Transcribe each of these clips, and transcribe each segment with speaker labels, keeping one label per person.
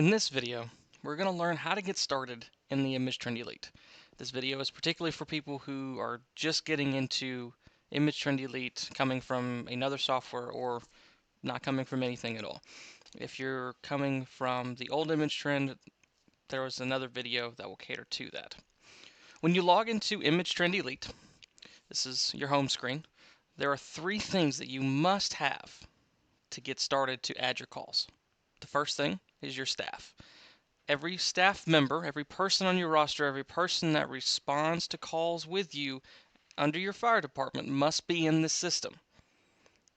Speaker 1: In this video, we're going to learn how to get started in the Image Trend Elite. This video is particularly for people who are just getting into Image Trend Elite, coming from another software or not coming from anything at all. If you're coming from the old Image Trend, there was another video that will cater to that. When you log into Image Trend Elite, this is your home screen, there are three things that you must have to get started to add your calls. The first thing is your staff. Every staff member, every person on your roster, every person that responds to calls with you under your fire department must be in this system.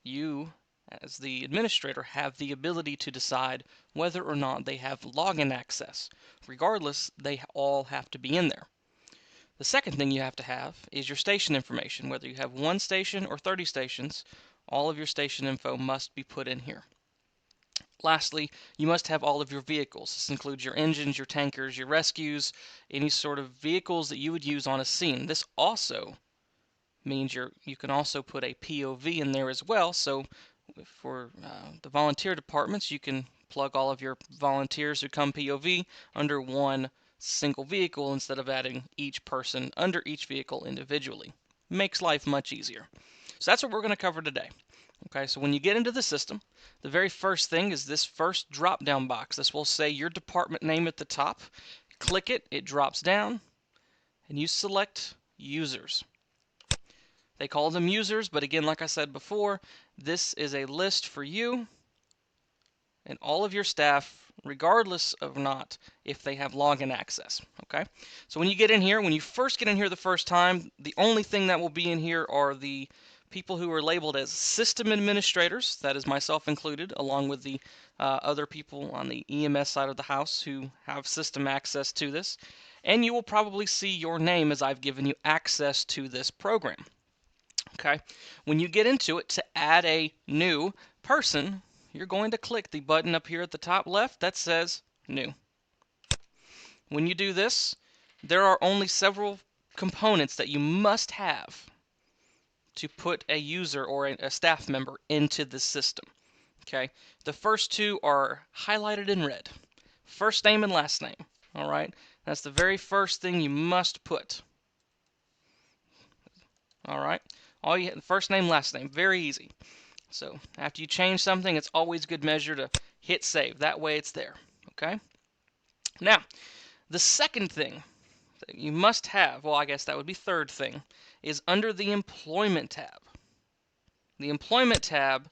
Speaker 1: You, as the administrator, have the ability to decide whether or not they have login access. Regardless, they all have to be in there. The second thing you have to have is your station information. Whether you have 1 station or 30 stations, all of your station info must be put in here. Lastly, you must have all of your vehicles. This includes your engines, your tankers, your rescues, any sort of vehicles that you would use on a scene. This also means you can also put a POV in there as well. So for the volunteer departments, you can plug all of your volunteers who come POV under one single vehicle instead of adding each person under each vehicle individually. Makes life much easier. So that's what we're going to cover today. Okay, so when you get into the system, the very first thing is this first drop-down box. This will say your department name at the top. Click it, it drops down, and you select users. They call them users, but again, like I said before, this is a list for you and all of your staff, regardless of not if they have login access. Okay, so when you get in here, when you first get in here the first time, the only thing that will be in here are the people who are labeled as system administrators, that is myself included, along with the other people on the EMS side of the house who have system access to this. And you will probably see your name as I've given you access to this program. Okay, when you get into it, to add a new person, you're going to click the button up here at the top left that says New. When you do this, there are only several components that you must have to put a user or a staff member into the system. Okay, the first two are highlighted in red. First name and last name. All right, that's the very first thing you must put. All right, first name, last name, very easy. So after you change something, it's always good measure to hit save. That way it's there. Okay. Now, the second thing that you must have, well, I guess that would be third thing, is under the Employment tab. The Employment tab,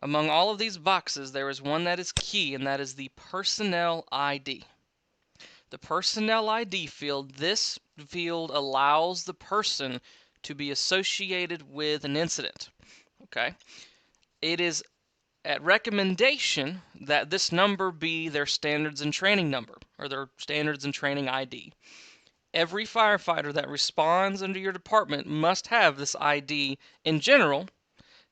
Speaker 1: among all of these boxes, there is one that is key, and that is the Personnel ID. The Personnel ID field, this field allows the person to be associated with an incident. Okay? It is at recommendation that this number be their standards and training number, or their standards and training ID. Every firefighter that responds under your department must have this ID in general.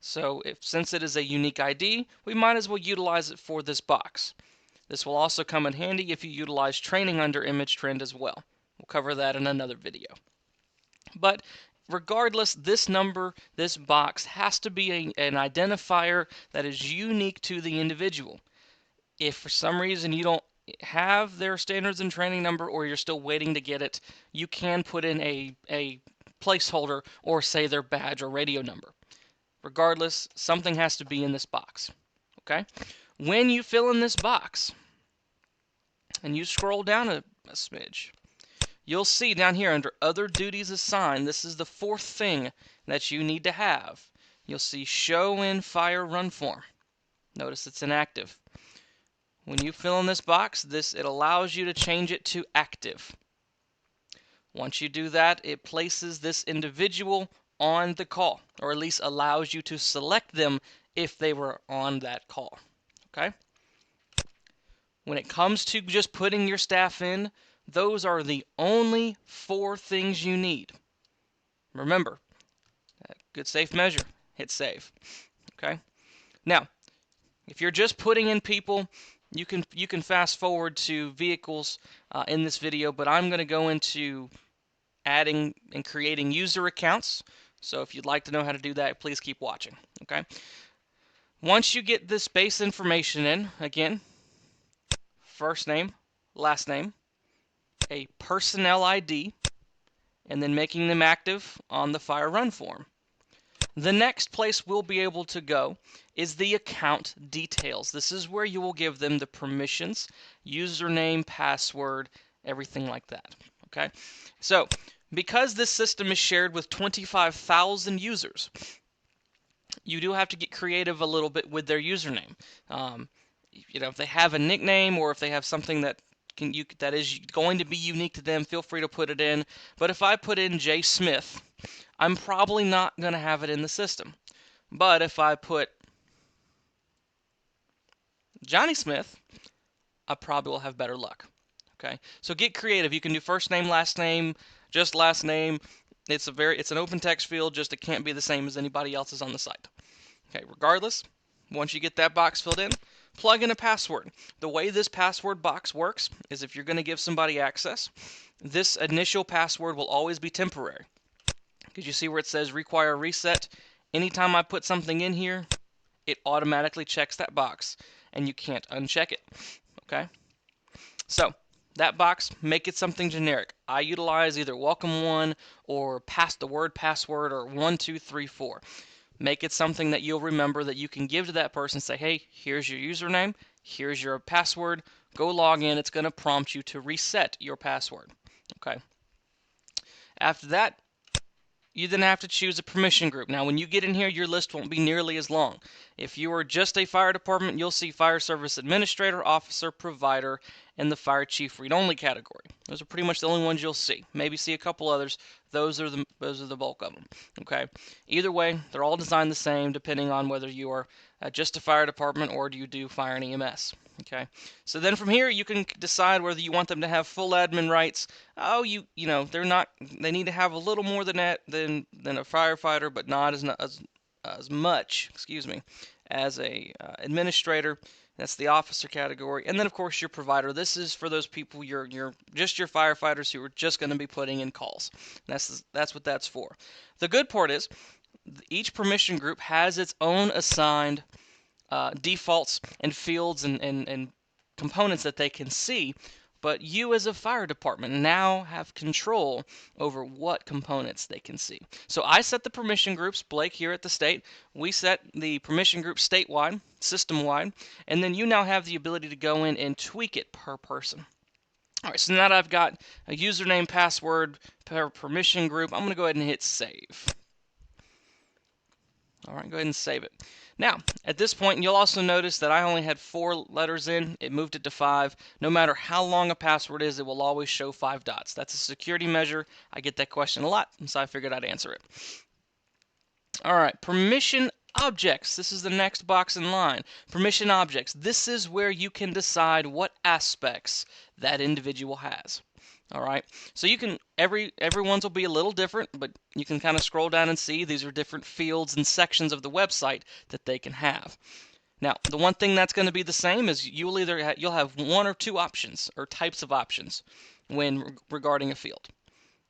Speaker 1: So since it is a unique ID, we might as well utilize it for this box. This will also come in handy if you utilize training under Image Trend as well. We'll cover that in another video. But regardless, this number, this box, has to be an identifier that is unique to the individual. If for some reason you don't have their standards and training number, or you're still waiting to get it, you can put in a placeholder or say their badge or radio number. Regardless, something has to be in this box. Okay? When you fill in this box and you scroll down a smidge, you'll see down here under Other Duties Assigned, this is the fourth thing that you need to have. You'll see Show in Fire Run Form. Notice it's inactive. When you fill in this box, it allows you to change it to active. Once you do that, it places this individual on the call, or at least allows you to select them if they were on that call. Okay? When it comes to just putting your staff in, those are the only 4 things you need. Remember, good safe measure, hit save. Okay? Now, if you're just putting in people, you can fast forward to vehicles in this video, but I'm going to go into adding and creating user accounts. So if you'd like to know how to do that, please keep watching. Okay. Once you get this base information in, again, first name, last name, a personnel ID, and then making them active on the fire run form. The next place we'll be able to go is the account details. This is where you will give them the permissions, username, password, everything like that. Okay, so because this system is shared with 25,000 users, you do have to get creative a little bit with their username. If they have a nickname or if they have something that that is going to be unique to them, feel free to put it in. But if I put in J Smith, I'm probably not going to have it in the system. But if I put Johnny Smith, I probably will have better luck. Okay, so get creative. You can do first name, last name, just last name. It's an open text field, just it can't be the same as anybody else's on the site. Okay, regardless, once you get that box filled in, plug in a password. The way this password box works is if you're going to give somebody access, this initial password will always be temporary. Because you see where it says require reset? Anytime I put something in here, it automatically checks that box, and you can't uncheck it. Okay? So, that box, make it something generic. I utilize either welcome one or the word password or 1234. Make it something that you'll remember that you can give to that person. Say, hey, here's your username, here's your password, go log in. It's going to prompt you to reset your password. Okay. After that, you then have to choose a permission group. Now, when you get in here, your list won't be nearly as long. If you are just a fire department, you'll see fire service administrator, officer, provider, and the fire chief read-only category. Those are pretty much the only ones you'll see. Maybe see a couple others. Those are the bulk of them. Okay. Either way, they're all designed the same, depending on whether you are just a fire department or do you do fire and EMS. Okay. So then from here, you can decide whether you want them to have full admin rights. Oh, they need to have a little more than that than a firefighter, but not as much, as a administrator. That's the officer category. And then of course your provider. This is for those people you're just your firefighters who are just going to be putting in calls. That's what that's for. The good part is each permission group has its own assigned defaults and fields and components that they can see, but you as a fire department now have control over what components they can see. So I set the permission groups. Blake here at the state, we set the permission group statewide, system-wide, and then you now have the ability to go in and tweak it per person. All right, so now that I've got a username, password per permission group, I'm going to go ahead and hit save. All right, go ahead and save it. Now, at this point, you'll also notice that I only had 4 letters in. It moved it to 5. No matter how long a password is, it will always show 5 dots. That's a security measure. I get that question a lot, and so I figured I'd answer it. All right, permission objects. This is the next box in line. Permission objects. This is where you can decide what aspects that individual has. All right, so you can everyone's will be a little different, but you can kind of scroll down and see these are different fields and sections of the website that they can have. Now, the one thing that's going to be the same is you'll have 1 or 2 options or types of options when regarding a field.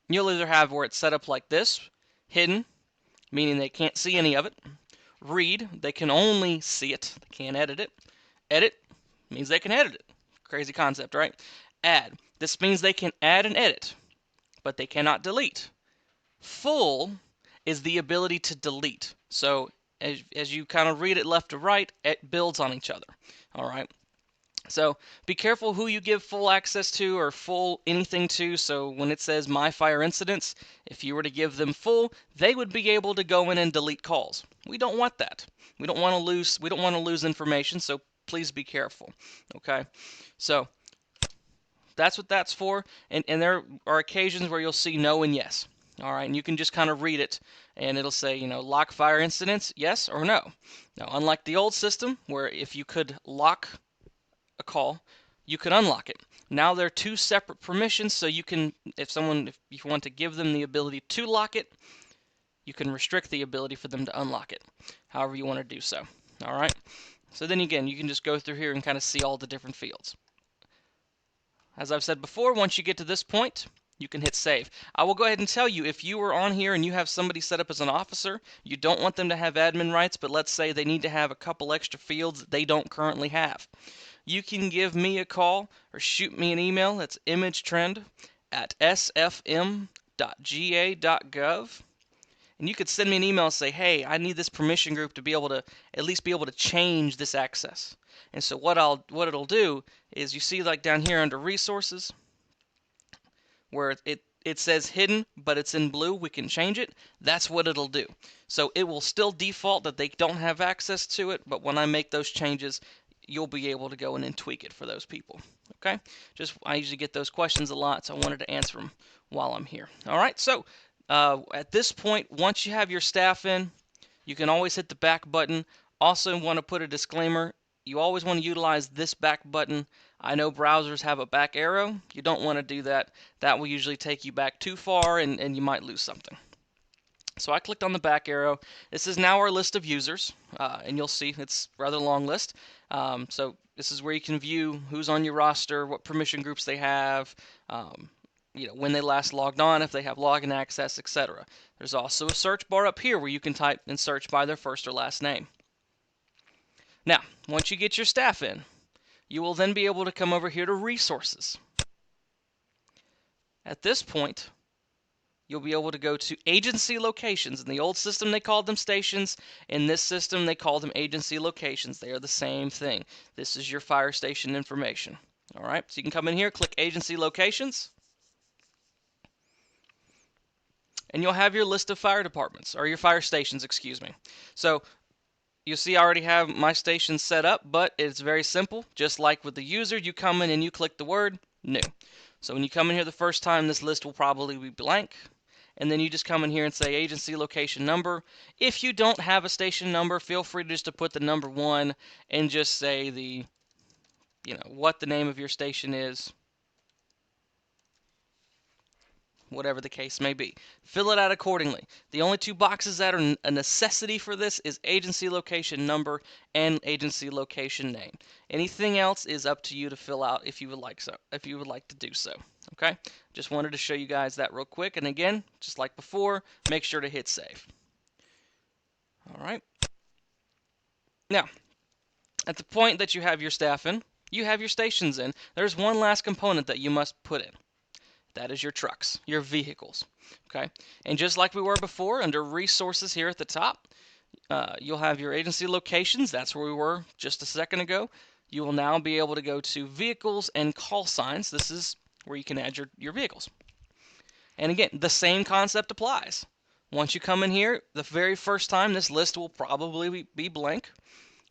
Speaker 1: You'll either have where it's set up like this, hidden, meaning they can't see any of it. Read, they can only see it, they can't edit it. Edit means they can edit it. Crazy concept, right? Add. This means they can add and edit, but they cannot delete. Full is the ability to delete. So as you kind of read it left to right, it builds on each other. All right. So be careful who you give full access to or full anything to. So when it says My Fire Incidents, if you were to give them full, they would be able to go in and delete calls. We don't want that. We don't want to lose information, so please be careful. Okay? So that's what that's for, and there are occasions where you'll see no and yes. All right, and you can just kind of read it, and it'll say, lock fire incidents, yes or no. Now, unlike the old system, where if you could lock a call, you could unlock it. Now there are 2 separate permissions, so you can, if you want to give them the ability to lock it, you can restrict the ability for them to unlock it, however you want to do so. All right, so then again, you can just go through here and kind of see all the different fields. As I've said before, once you get to this point, you can hit save. I will go ahead and tell you, if you are on here and you have somebody set up as an officer, you don't want them to have admin rights, but let's say they need to have a couple extra fields that they don't currently have. you can give me a call or shoot me an email. That's imagetrend@sfm.ga.gov. And you could send me an email and say, hey, I need this permission group to be able to at least be able to change this access. And so what it'll do is, you see like down here under resources where it says hidden, but it's in blue, we can change it. That's what it'll do. So it will still default that they don't have access to it, but when I make those changes, you'll be able to go in and tweak it for those people. Okay? I usually get those questions a lot, so I wanted to answer them while I'm here. All right, so at this point, once you have your staff in, you can always hit the back button. Also want to put a disclaimer, you always want to utilize this back button. I know browsers have a back arrow. You don't want to do that. That will usually take you back too far, and you might lose something. So I clicked on the back arrow. This is now our list of users, and you'll see it's a rather long list. So this is where you can view who's on your roster, what permission groups they have, when they last logged on, if they have login access, etc. There's also a search bar up here where you can type and search by their first or last name. Now, once you get your staff in, you will then be able to come over here to resources. At this point, you'll be able to go to agency locations. In the old system, they called them stations. In this system, they call them agency locations. They are the same thing. This is your fire station information. All right, so you can come in here, click agency locations, and you'll have your list of fire departments, or your fire stations, excuse me. So you see I already have my station set up, but it's very simple. Just like with the user, you come in and you click the word new. So when you come in here the first time, this list will probably be blank. And then you just come in here and say agency location number. If you don't have a station number, feel free just to put the number 1 and just say what the name of your station is, whatever the case may be. Fill it out accordingly. The only 2 boxes that are a necessity for this is agency location number and agency location name. Anything else is up to you to fill out if you would like to do so. Okay? Just wanted to show you guys that real quick, and again, just like before, make sure to hit save. All right. Now, at the point that you have your staff in, you have your stations in, there's one last component that you must put in. That is your trucks, your vehicles. Okay, and just like we were before, under resources here at the top, you'll have your agency locations. That's where we were just a second ago. You will now be able to go to vehicles and call signs. This is where you can add your vehicles. And again, the same concept applies. Once you come in here, the very first time, this list will probably be blank,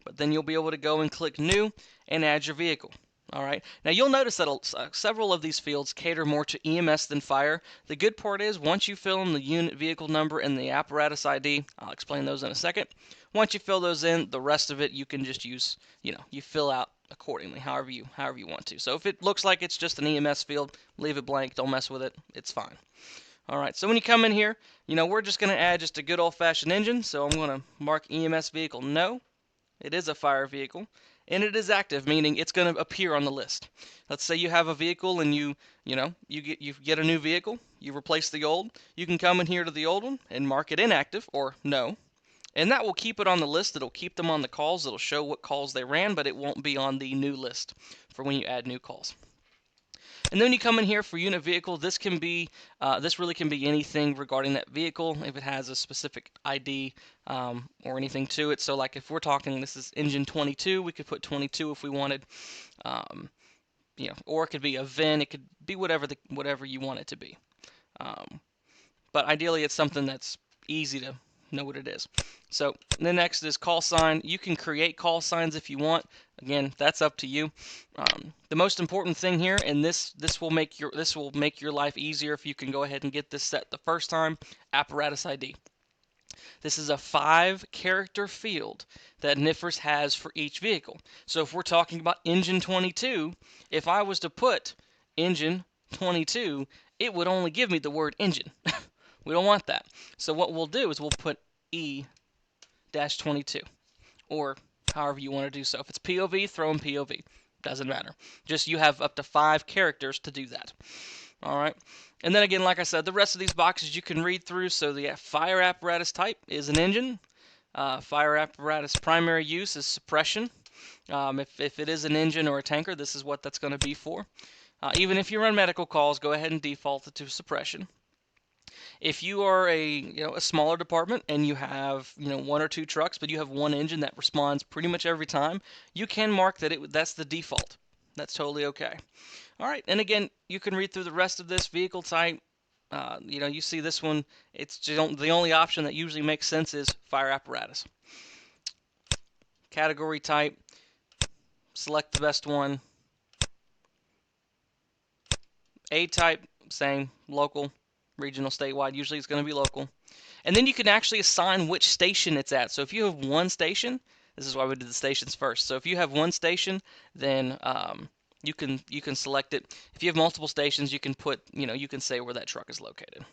Speaker 1: but then you'll be able to go and click new and add your vehicle. All right. Now you'll notice that several of these fields cater more to EMS than fire. The good part is once you fill in the unit vehicle number and the apparatus ID, I'll explain those in a second. Once you fill those in, the rest of it you can just use, you fill out accordingly, however you want to. So if it looks like it's just an EMS field, leave it blank. Don't mess with it. It's fine. All right. So when you come in here, we're just going to add just a good old-fashioned engine. So I'm going to mark EMS vehicle no. It is a fire vehicle. And it is active, meaning it's going to appear on the list. Let's say you have a vehicle and you get a new vehicle, you replace the old. You can come in here to the old one and mark it inactive or no, and that will keep it on the list. It'll keep them on the calls. It'll show what calls they ran, but it won't be on the new list for when you add new calls. And then you come in here for unit vehicle. This really can be anything regarding that vehicle if it has a specific ID or anything to it. So like if we're talking this is engine 22, we could put 22 if we wanted. Or it could be a VIN. It could be whatever you want it to be. But ideally it's something that's easy to know what it is. So the next is call sign. You can create call signs if you want. Again, that's up to you. The most important thing here, and this will make your life easier if you can go ahead and get this set the first time. Apparatus ID. This is a 5-character field that NIFRS has for each vehicle. So if we're talking about engine 22, if I was to put engine 22, it would only give me the word engine. We don't want that. So what we'll do is we'll put E-22 or however you want to do so. If it's POV, throw in POV. Doesn't matter. Just you have up to 5 characters to do that. All right. And then again, like I said, the rest of these boxes you can read through. So the fire apparatus type is an engine. Fire apparatus primary use is suppression. If it is an engine or a tanker, this is what that's going to be for. Even if you run medical calls, go ahead and default it to suppression. If you are a smaller department and you have 1 or 2 trucks, but you have one engine that responds pretty much every time, you can mark that that's the default. That's totally okay. All right, and again, you can read through the rest of this vehicle type. You see this one. It's just the only option that usually makes sense is fire apparatus. Category type. Select the best one. A type, same, local, regional, statewide. Usually it's going to be local. And then you can actually assign which station it's at. So if you have one station, this is why we did the stations first. So if you have one station, then you can select it. If you have multiple stations, you can put, you can say where that truck is located.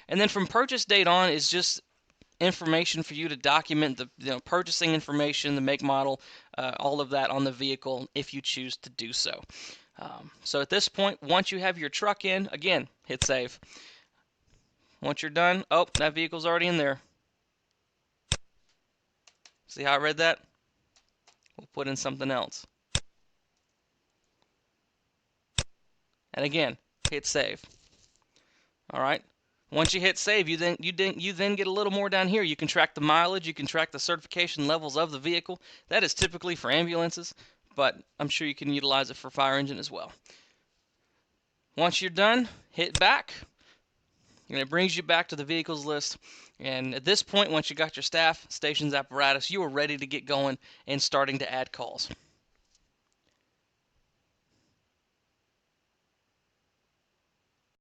Speaker 1: And then from purchase date on is just information for you to document the purchasing information, the make, model, all of that on the vehicle if you choose to do so. So at this point, once you have your truck in, again, hit save. Once you're done, oh, that vehicle's already in there. See how I read that? We'll put in something else. And again, hit save. All right. Once you hit save, you then get a little more down here. You can track the mileage, you can track the certification levels of the vehicle. That is typically for ambulances, but I'm sure you can utilize it for fire engine as well. Once you're done, hit back, and it brings you back to the vehicles list. And at this point, once you got your staff, stations, apparatus, you are ready to get going and starting to add calls.